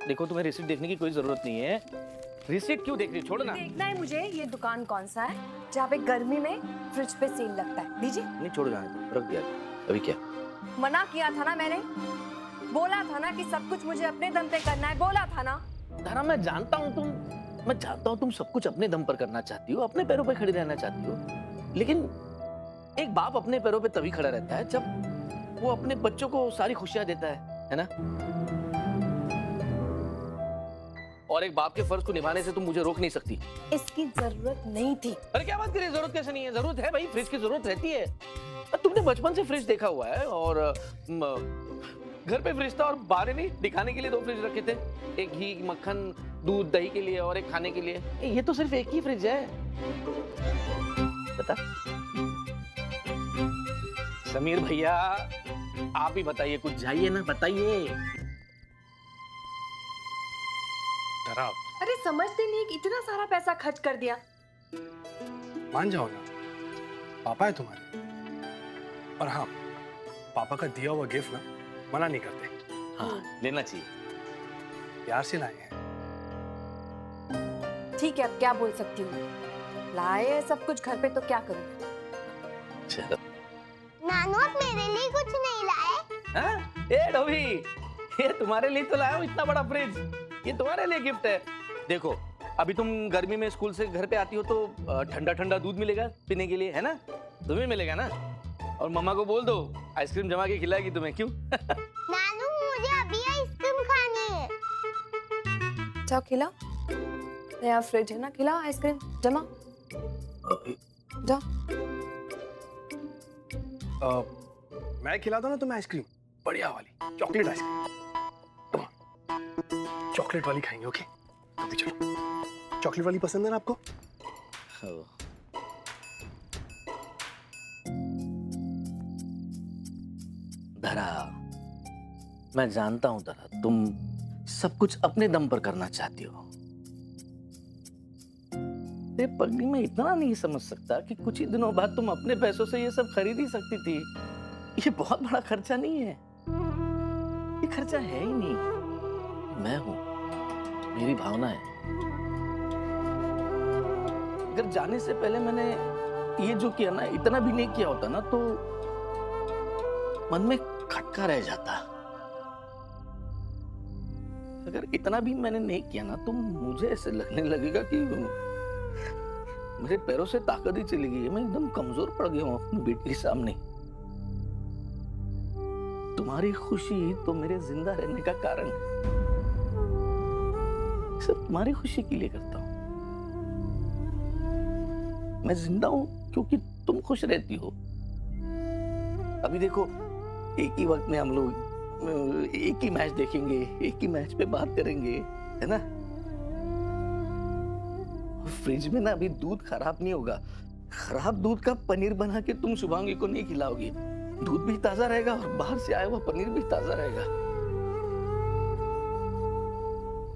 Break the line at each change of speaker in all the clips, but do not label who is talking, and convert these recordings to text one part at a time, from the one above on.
देखो तुम्हें रिसीप्ट देखने की कोई जरूरत नहीं है। रिसीप्ट क्यों देख रही, छोड़ो ना।
देखना है मुझे ये दुकान कौन सा है जहाँ पे गर्मी में फ्रिज पे सेल लगता है। दीजिए।
नहीं छोड़ो, जाने दो, रख दिया। अभी क्या?
मना किया था ना मैंने, बोला था ना कि सब कुछ मुझे अपने दम पे करना है, बोला था ना।
धारा मैं जानता हूँ तुम सब कुछ अपने दम पर करना चाहती हो, अपने पैरों पे खड़ी रहना चाहती हो, लेकिन एक बाप अपने पैरों पे तभी खड़ा रहता है जब वो अपने बच्चों को सारी खुशियां देता है ना? और एक बाप के फर्ज को निभाने से तुम मुझे रोक नहीं सकती।
इसकी जरूरत नहीं थी।
अरे क्या बात करिए, जरूरत कैसे नहीं है? जरूरत है भाई, फ्रिज की जरूरत रहती है। तुमने बचपन से फ्रिज देखा हुआ है, और घर पे फ्रिज था और बाहर नहीं, दिखाने के लिए 2 फ्रिज रखे थे, एक घी मक्खन दूध दही के लिए और एक खाने के लिए। ये तो सिर्फ एक ही फ्रिज है। बता समीर भैया, आप ही बताइए, कुछ जाइए ना, बताइए।
अरे समझते नहीं कि इतना सारा पैसा खर्च कर दिया।
मान जाओ ना, पापा है तुम्हारे। और हाँ, पापा का दिया हुआ गिफ्ट ना मना नहीं करते।
हाँ, लेना चाहिए।
प्यार से लाए हैं।
ठीक है, अब क्या बोल सकती हूँ, लाए है सब कुछ घर पे तो क्या करूँ।
चलो।
नानू आप मेरे लिए कुछ नहीं लाए?
हाँ? ए डोभी, ये तुम्हारे लिए तो लाया हूँ इतना बड़ा फ्रिज, ये तुम्हारे लिए गिफ्ट है। देखो, अभी तुम गर्मी में स्कूल से घर पे आती हो तो ठंडा ठंडा दूध मिलेगा पीने के लिए, है ना? तुम्हें मिलेगा ना? और मम्मा को बोल दो आइसक्रीम जमा के खिलाएगी तुम्हें, क्यों?
नानू मुझे अभी आइसक्रीम खानी है।
जाओ खिलाओ, नया फ्रिज है ना, खिलाओ आइसक्रीम जमा। जाओ।
मैं खिलाता ना तुम्हें आइसक्रीम, बढ़िया वाली चॉकलेट आइसक्रीम। चॉकलेट वाली खाएंगे, ओके? अभी चलो। चॉकलेट वाली पसंद है ना आपको?
धरा, मैं जानता हूं धरा, तुम सब कुछ अपने दम पर करना चाहती हो। ये पगली में इतना नहीं समझ सकता कि कुछ ही दिनों बाद तुम अपने पैसों से ये सब खरीद ही सकती थी। ये बहुत बड़ा खर्चा नहीं है, ये खर्चा है ही नहीं। मैं हूं, मेरी भावना है। अगर जाने से पहले मैंने ये जो किया ना, इतना भी नहीं किया होता ना, तो मन में खटका रह जाता। अगर इतना भी मैंने नहीं किया ना, तो मुझे ऐसे लगने लगेगा कि मेरे पैरों से ताकत ही चली गई है, मैं एकदम कमजोर पड़ गया हूं अपनी बेटी के सामने। तुम्हारी खुशी तो मेरे जिंदा रहने का कारण है, सिर्फ तुम्हारी खुशी के लिए करता हूं। मैं जिंदा हूं क्योंकि तुम खुश रहती हो। अभी देखो, एक ही वक्त में हम लोग एक ही मैच देखेंगे, एक ही मैच पे बात करेंगे, है ना? फ्रिज में ना अभी दूध खराब नहीं होगा। खराब दूध का पनीर बना के तुम शुभांगी को नहीं खिलाओगी। दूध भी ताजा रहेगा और बाहर से आया हुआ पनीर भी ताजा रहेगा।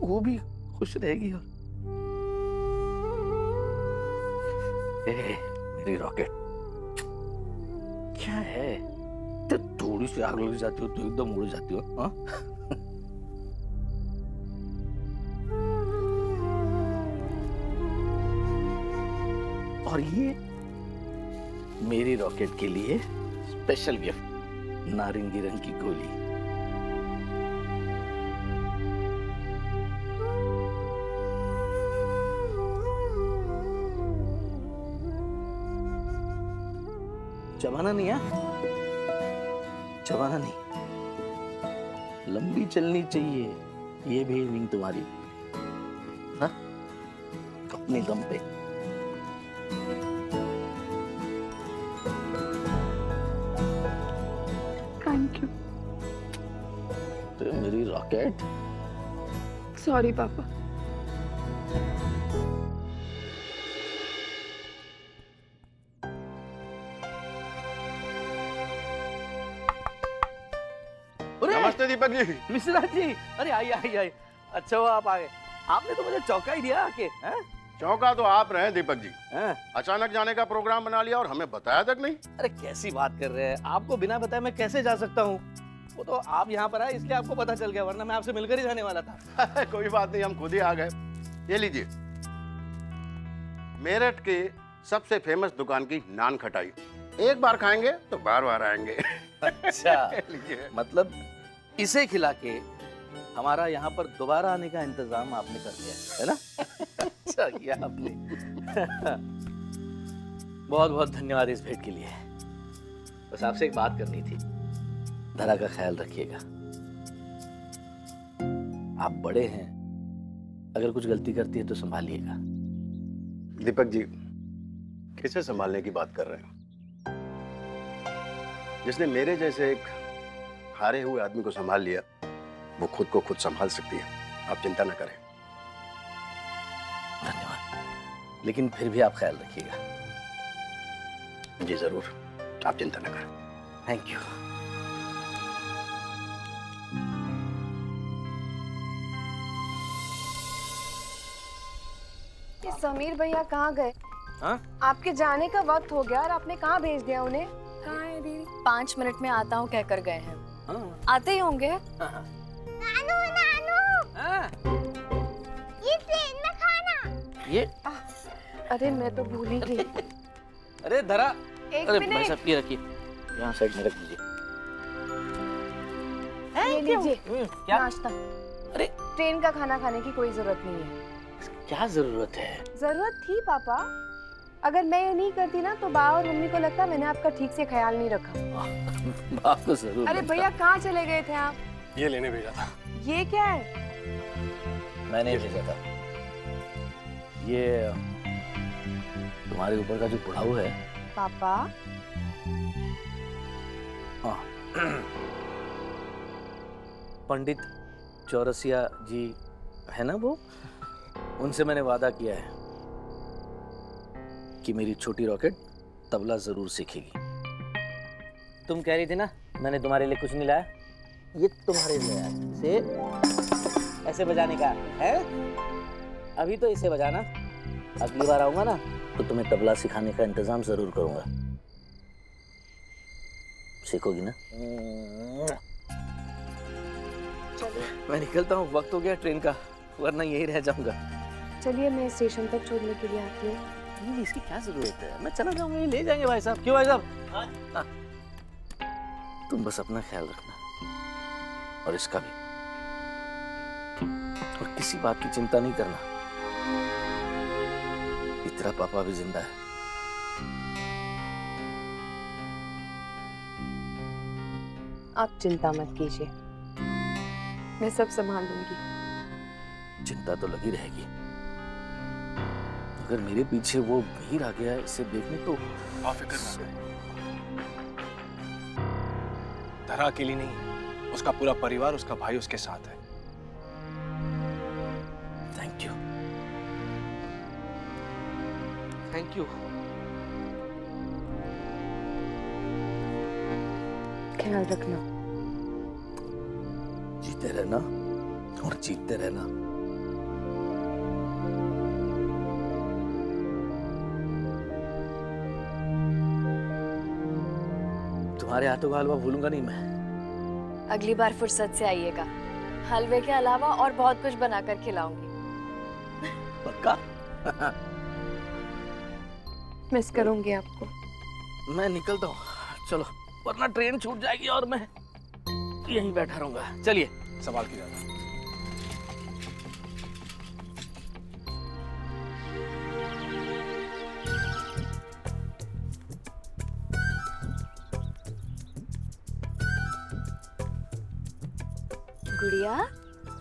वो भी खुश रहेगी। और मेरी रॉकेट, क्या है? तो थोड़ी सी आग लग जाती हो तो एकदम उड़ जाती हो, हाँ? और ये मेरी रॉकेट के लिए स्पेशल गिफ्ट, नारंगी रंग की गोली। चबाना नहीं है, चबाना नहीं, लंबी चलनी चाहिए ये भी विंग तुम्हारी, ना? अपने दम पे।
Thank you.
तो मेरी रॉकेट।
सॉरी पापा।
नमस्ते दीपक जी।
मिश्रा जी, अरे आइए आइए आइए, अच्छा हुआ आप आ गए। आपने तो मुझे चौंका ही दिया आके, हैं?
चौंका तो आप रहे दीपक जी,
हैं?
अचानक जाने का प्रोग्राम बना लिया और हमें बताया तक नहीं।
अरे कैसी बात कर रहे हैं, आपको बिना बताए मैं कैसे जा सकता हूँ? वो तो आप यहाँ पर आए इसलिए आपको पता चल गया, वरना मैं आपसे मिलकर ही जाने वाला था।
कोई बात नहीं, हम खुद ही आ गए। ये लीजिए, मेरठ के सबसे फेमस दुकान की नान खटाई। एक बार खाएंगे तो बार बार आएंगे।
अच्छा,
लीजिए।
मतलब इसे खिला के हमारा यहाँ पर दोबारा आने का इंतजाम आपने कर लिया है ना? अच्छा किया आपने। बहुत बहुत धन्यवाद इस भेंट के लिए। बस आपसे एक बात करनी थी, धरा का ख्याल रखिएगा। आप बड़े हैं, अगर कुछ गलती करती है तो संभालिएगा।
दीपक जी, किसे संभालने की बात कर रहे हैं? जिसने मेरे जैसे एक हारे हुए आदमी को संभाल लिया, वो खुद को खुद संभाल सकती है। आप चिंता न करें।
धन्यवाद, लेकिन फिर भी आप ख्याल रखिएगा।
जी जरूर, आप चिंता न करें।
Thank you.
ये समीर भैया कहाँ गए?
हाँ?
आपके जाने का वक्त हो गया और आपने कहाँ भेज दिया उन्हें? कहाँ है दीदी?
5 मिनट में आता हूँ कहकर गए हैं।
हाँ।
आते ही होंगे।
नानू नानू,
हाँ।
ये ट्रेन में खाना।
ये
अरे मैं तो भूल ही गई।
अरे धरा,
एक
अरे भाई
मिनट,
साहब ये रखिए, यहाँ साइड में रख दीजिए।
ये लीजिए
क्या?
नाश्ता।
अरे
ट्रेन का खाना खाने की कोई जरूरत नहीं है।
क्या जरूरत है?
जरूरत थी पापा, अगर मैं ये नहीं करती ना तो बा और मम्मी को लगता मैंने आपका ठीक से ख्याल नहीं रखा।
आपको जरूर।
अरे भैया कहाँ चले गए थे आप?
ये लेने भेजा था।
ये क्या है?
मैंने भेजा था। ये तुम्हारे ऊपर का जो बुढ़ाऊ है।
पापा
हाँ। पंडित चौरसिया जी है ना वो, उनसे मैंने वादा किया है कि मेरी छोटी रॉकेट तबला जरूर सीखेगी। तुम कह रही थी ना मैंने तुम्हारे लिए कुछ नहीं लाया, ये तुम्हारे लिए आया। इसे ऐसे बजाने का है, अभी तो इसे बजाना, अगली बार आऊंगा ना तो तुम्हें तबला सिखाने का इंतजाम जरूर करूंगा। सीखोगी ना? मैं निकलता हूँ, वक्त हो गया ट्रेन का, वरना यही रह जाऊंगा।
चलिए मैं स्टेशन तक छोड़ने के लिए आती हूँ।
नहीं, इसकी क्या जरूरत है, मैं चला जाऊंगा, ये ले जाएंगे भाई साहब। क्यों भाई साहब? हाँ। तुम बस अपना ख्याल रखना और इसका भी, और किसी बात की चिंता नहीं करना। इतना पापा भी जिंदा है।
आप चिंता मत कीजिए, मैं सब संभाल लूंगी।
चिंता तो लगी रहेगी, अगर मेरे पीछे वो भीड़ आ गया इसे देखने तो।
आप फिक्र ना करें, धरा अकेली नहीं, उसका पूरा परिवार, उसका भाई उसके साथ है।
Thank you, thank you.
ख्याल रखना।
जीते रहना और जीतते रहना। तुम्हारे हाथों का हलवा भूलूंगा नहीं मैं।
अगली बार फुर्सत से आइएगा, हलवे के अलावा और बहुत कुछ बनाकर खिलाऊंगी।
पक्का?
मिस करूंगी आपको।
मैं निकलता हूँ, चलो, वरना ट्रेन छूट जाएगी और मैं यहीं बैठा रहूंगा। चलिए।
सवाल की जाता।
गुड़िया,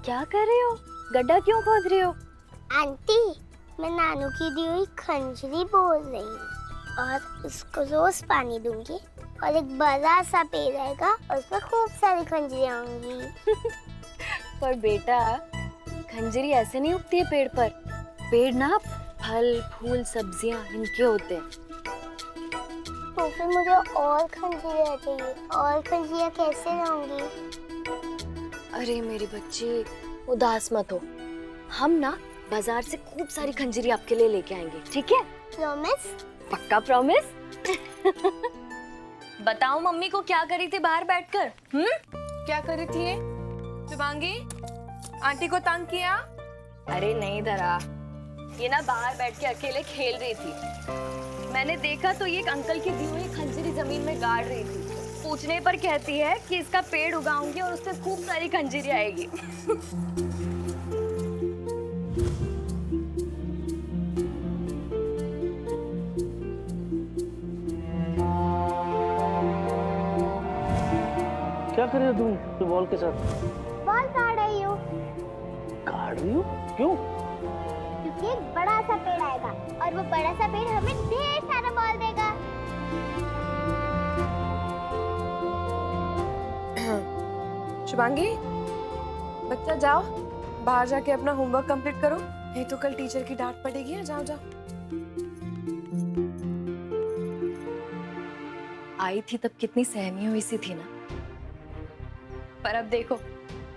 क्या कर रही हो? गड्ढा क्यों खोद रही हो?
आंटी, मैं नानू की दी हुई खंजरी बोल रही हूँ और उसको रोज पानी दूंगी और एक बड़ा सा पेड़ रहेगा और उसमें खूब सारी खंजरियाँ होंगी।
पर बेटा, खंजरी ऐसे नहीं उगती है पेड़ पर। पेड़ ना फल फूल सब्जियां इनके होते हैं।
तो फिर मुझे और खंजरियाँ चाहिए, और खंजरियाँ कैसे लाऊंगी?
अरे मेरे बच्चे, उदास मत हो, हम ना बाजार से खूब सारी खंजरी आपके लिए लेके आएंगे, ठीक है?
प्रॉमिस?
पक्का प्रॉमिस। बताओ मम्मी को क्या करी थी बाहर बैठकर?
क्या कर रही थी ये? शुभांगी, आंटी को तंग किया?
अरे नहीं धरा, ये ना बाहर बैठ के अकेले खेल रही थी। मैंने देखा तो ये एक अंकल की दी हुई खंजरी जमीन में गाड़ रही थी। पूछने पर कहती है कि इसका पेड़ उगाऊंगी और उससे खूब सारी खंजरी आएगी।
क्या कर रही हो तुम बॉल के साथ?
बॉल काट रही हूँ
काट रही हो? क्यों?
क्योंकि एक बड़ा सा पेड़ आएगा और वो बड़ा सा पेड़ हमें ढेर सारा बॉल देगा।
शुभांगी, बच्चा जाओ बाहर जाके अपना होमवर्क कंप्लीट करो, नहीं तो कल टीचर की डांट पड़ेगी। है, जाओ जाओ।
आई थी तब कितनी सहमी हुई सी थी ना, पर अब देखो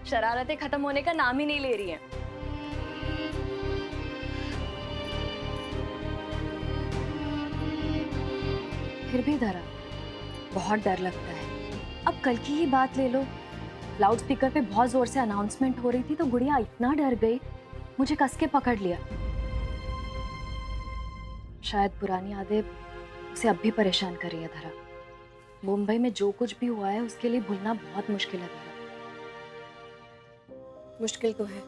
शरारतें खत्म होने का नाम ही नहीं ले रही हैं। फिर भी धरा, बहुत डर लगता है। अब कल की ही बात ले लो, लाउड स्पीकर पे बहुत जोर से अनाउंसमेंट हो रही थी तो गुड़िया इतना डर गई, मुझे कस के पकड़ लिया। शायद पुरानी यादें उसे अब भी परेशान कर रही है धरा। मुंबई में जो कुछ भी हुआ है उसके लिए भूलना बहुत मुश्किल है धरा।
मुश्किल तो है,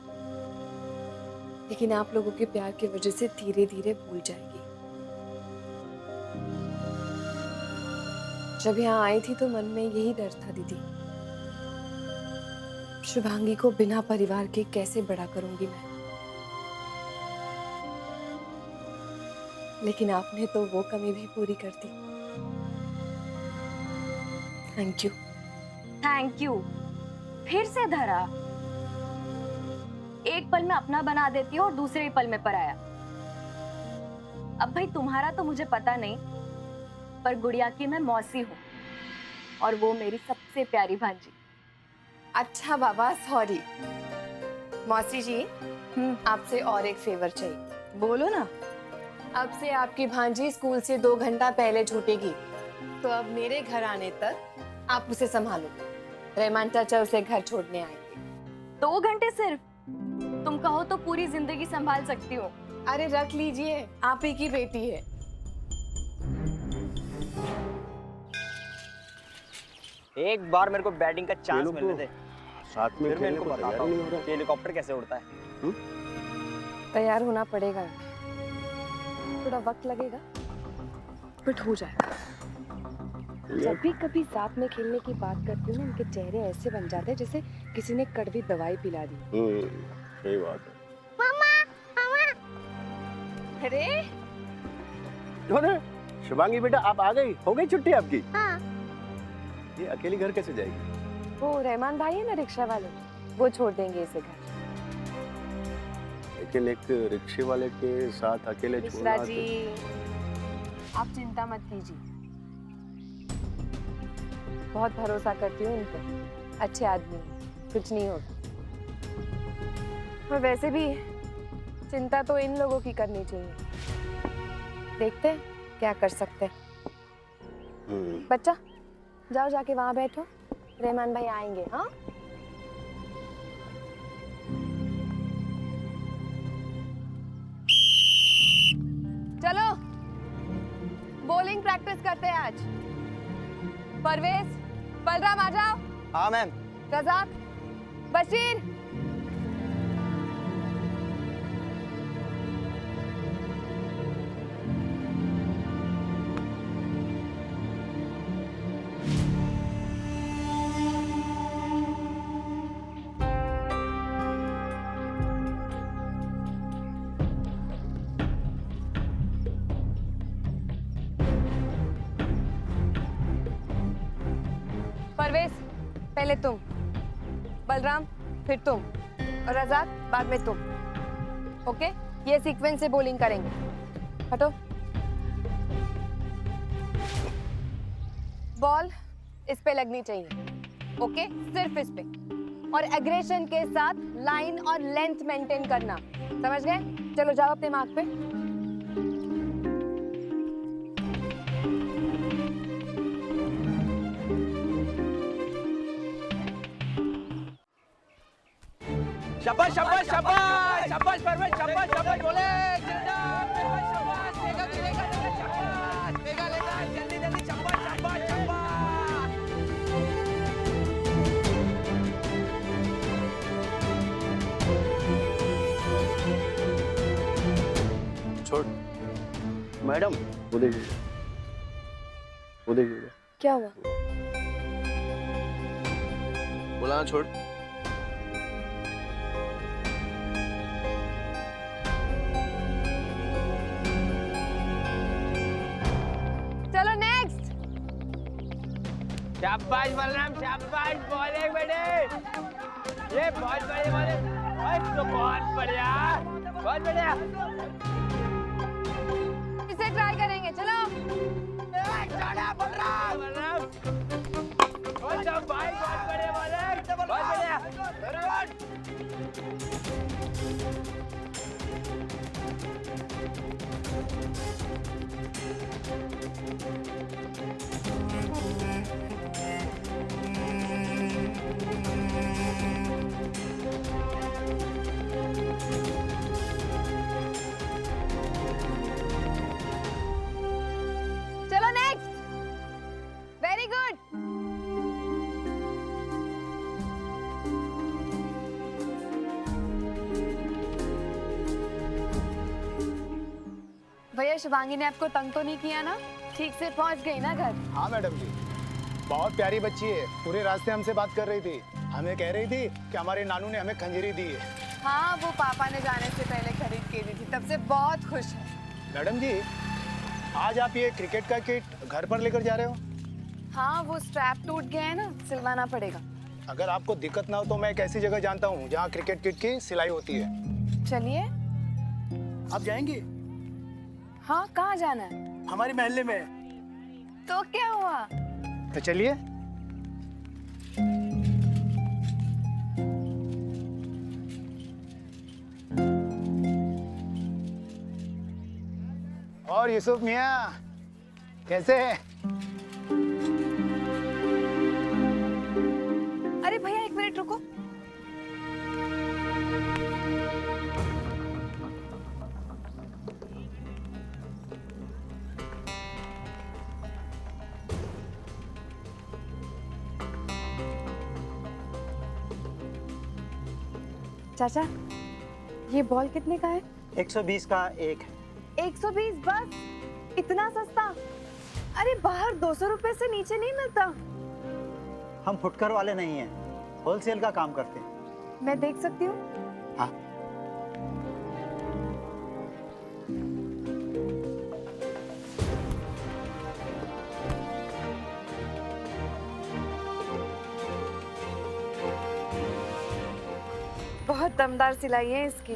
लेकिन आप लोगों के प्यार की वजह से धीरे धीरे भूल जाएगी। जब यहाँ आई थी तो मन में यही डर था दीदी, शुभांगी को बिना परिवार के कैसे बड़ा करूंगी मैं। लेकिन आपने तो वो कमी भी पूरी कर दी। Thank you.
थैंक यू फिर से धरा, एक पल में अपना बना देती हो और दूसरे ही पल में पराया। अब भाई तुम्हारा तो मुझे पता नहीं, पर गुड़िया की मैं मौसी हूँ और वो मेरी सबसे प्यारी भांजी।
अच्छा बाबा, सॉरी। मौसी जी, आपसे और एक फेवर चाहिए।
बोलो ना।
अब से आपकी भांजी स्कूल से 2 घंटा पहले छूटेगी, तो अब मेरे घर आने तक आप उसे संभालो। रहमान चाचा उसे घर छोड़ने आएंगे।
2 घंटे सिर्फ? तुम कहो तो पूरी जिंदगी संभाल सकती हो।
अरे रख लीजिए, आप ही की बेटी है।
एक बार मेरे को बैटिंग का चांस मिलने दे,
साथ में
फिर मैं
खेलने
इनको
को
बताता
तैयार ही नहीं हो
हूँ
रहा।
कि हेलीकॉप्टर कैसे उड़ता है।
तैयार होना पड़ेगा, थोड़ा वक्त लगेगा, बट हो जाएगा। जब भी कभी साथ में खेलने की बात करती हूँ ना, उनके चेहरे ऐसे बन जाते हैं जैसे किसी ने कड़वी दवाई पिला दी।
सही बात है।
अरे
अरे शुभांगी बेटा, आप आ गई? हो गई छुट्टी आपकी?
हाँ।
ये अकेली घर कैसे जाएगी?
वो रहमान भाई है ना रिक्शा वाले, वो छोड़ देंगे इसे घर।
लेकिन एक रिक्शे वाले के साथ अकेले
मिश्रा
छोड़ना
जी, आप चिंता मत कीजिए, बहुत भरोसा करती हूँ उन पे, अच्छे आदमी हैं, कुछ नहीं होगा। और वैसे भी चिंता तो इन लोगों की करनी चाहिए, देखते हैं क्या कर सकते हैं। बच्चा जाओ, जाके वहां बैठो, रहमान भाई आएंगे। हाँ, चलो बॉलिंग प्रैक्टिस करते हैं आज। परवेज, बलराम आ जाओ।
हाँ मैम।
रजाक, बशीर, परवेज पहले तुम, बलराम फिर तुम, और रजाक बाद में तुम। ओके, ये सीक्वेंस से बॉलिंग करेंगे। हटो। बॉल इस पे लगनी चाहिए, ओके, सिर्फ इस पे, और एग्रेशन के साथ लाइन और लेंथ मेंटेन करना, समझ गए? चलो जाओ अपने मार्क पे।
शाबाश शाबाश शाबाश शाबाश परवेज शाबाश शाबाश बोले शाबाश बेगा गिरेगा शाबाश बेगा लेगा जल्दी जल्दी शाबाश शाबाश शाबाश
छोड़ मैडम, वो देखिए, वो देखिए।
क्या हुआ?
बोला ना छोड़।
चलो नेक्स्ट।
शाबाश बलराम, शाबाश बॉलिंग बेटे, ये बहुत बढ़िया बॉलिंग, बहुत बढ़िया, बहुत बढ़िया।
इसे ट्राई करेंगे, चलो।
बलराम, बहुत शाबाश, बहुत बढ़िया बॉलिंग, बहुत बढ़िया, very good।
चलो नेक्स्ट। Very good. भैया शिवांगी ने आपको तंग तो नहीं किया ना? ठीक से पहुंच गई ना घर?
हाँ मैडम जी, बहुत प्यारी बच्ची है। पूरे रास्ते हमसे बात कर रही थी, हमें कह रही थी कि हमारे नानू ने हमें खंजरी दी है।
हाँ, वो पापा ने जाने से पहले खरीद के दी थी, तब से बहुत खुश है।
मैडम जी, आज आप ये क्रिकेट का किट घर पर लेकर जा रहे हो?
हाँ, वो स्ट्रैप टूट गया है ना, सिलवाना पड़ेगा।
अगर आपको दिक्कत ना हो तो मैं एक ऐसी जगह जानता हूँ जहाँ क्रिकेट किट की सिलाई होती है।
चलिए।
आप जाएंगे?
हाँ, कहाँ जाना है?
हमारे मोहल्ले में।
तो क्या हुआ?
तो चलिए। और यूसुफ मियाँ कैसे हैं?
अरे भैया, एक मिनट रुको। चाचा, ये बॉल कितने का है?
120 का एक है।
120 बस? इतना सस्ता? अरे बाहर 200 रुपए से नीचे नहीं मिलता।
हम फुटकर वाले नहीं हैं, होलसेल का काम करते हैं।
मैं देख सकती हूँ?
हाँ।
बहुत दमदार सिलाई है इसकी,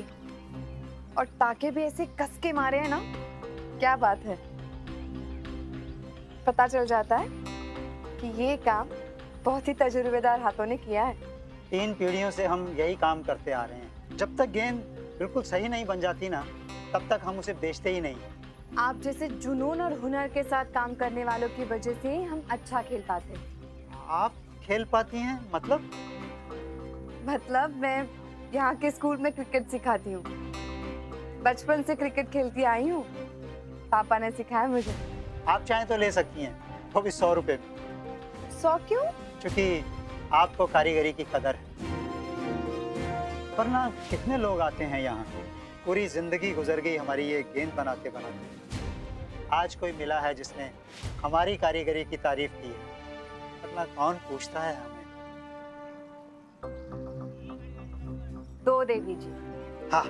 और टाके भी ऐसे कस के मारे हैं ना, क्या बात है। पता चल जाता है कि ये काम बहुत ही तजुर्बेदार हाथों ने किया है।
3 पीढ़ियों से हम यही काम करते आ रहे हैं। जब तक गेंद बिल्कुल सही नहीं बन जाती ना, तब तक हम उसे बेचते ही नहीं।
आप जैसे जुनून और हुनर के साथ काम करने वालों की वजह से ही हम अच्छा खेल पाते हैं।
आप खेल पाती हैं? मतलब
मैं यहाँ के स्कूल में क्रिकेट सिखाती हूँ। बचपन से क्रिकेट खेलती आई हूँ, पापा ने सिखाया मुझे।
आप चाहें तो ले सकती हैं, वो भी 100 रुपए में।
100 क्यों?
क्योंकि आपको कारीगरी की कदर है। वरना कितने लोग आते हैं यहाँ, पूरी जिंदगी गुजर गई हमारी ये गेंद बनाते बनाते। आज कोई मिला है जिसने हमारी कारीगरी की तारीफ की है, वरना कौन पूछता है हमें।
2 दे दीजिए।
हाँ।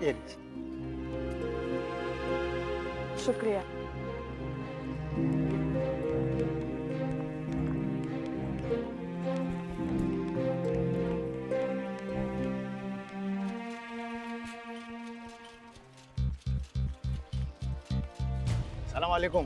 ये लीजिए।
शुक्रिया।
सलाम वालेकुम।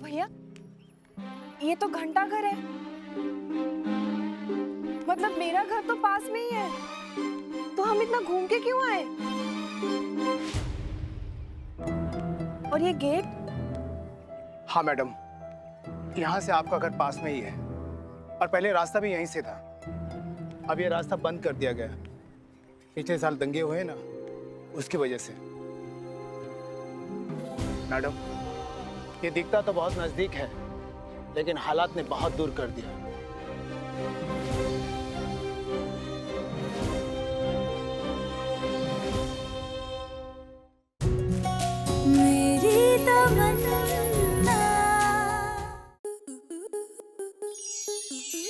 भैया ये तो घंटा घर है, मतलब मेरा घर तो पास में ही है, तो हम इतना घूम के क्यों आए? और ये गेट?
हाँ मैडम, यहाँ से आपका घर पास में ही है और पहले रास्ता भी यहीं से था। अब ये रास्ता बंद कर दिया गया, पिछले साल दंगे हुए ना, उसकी वजह से। मैडम, ये दिखता तो बहुत नजदीक है, लेकिन हालात ने बहुत दूर कर दिया।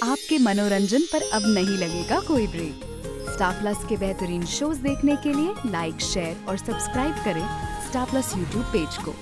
आपके मनोरंजन पर अब नहीं लगेगा कोई ब्रेक। स्टार प्लस के बेहतरीन शोज देखने के लिए लाइक, शेयर और सब्सक्राइब करें स्टार प्लस यूट्यूब पेज को।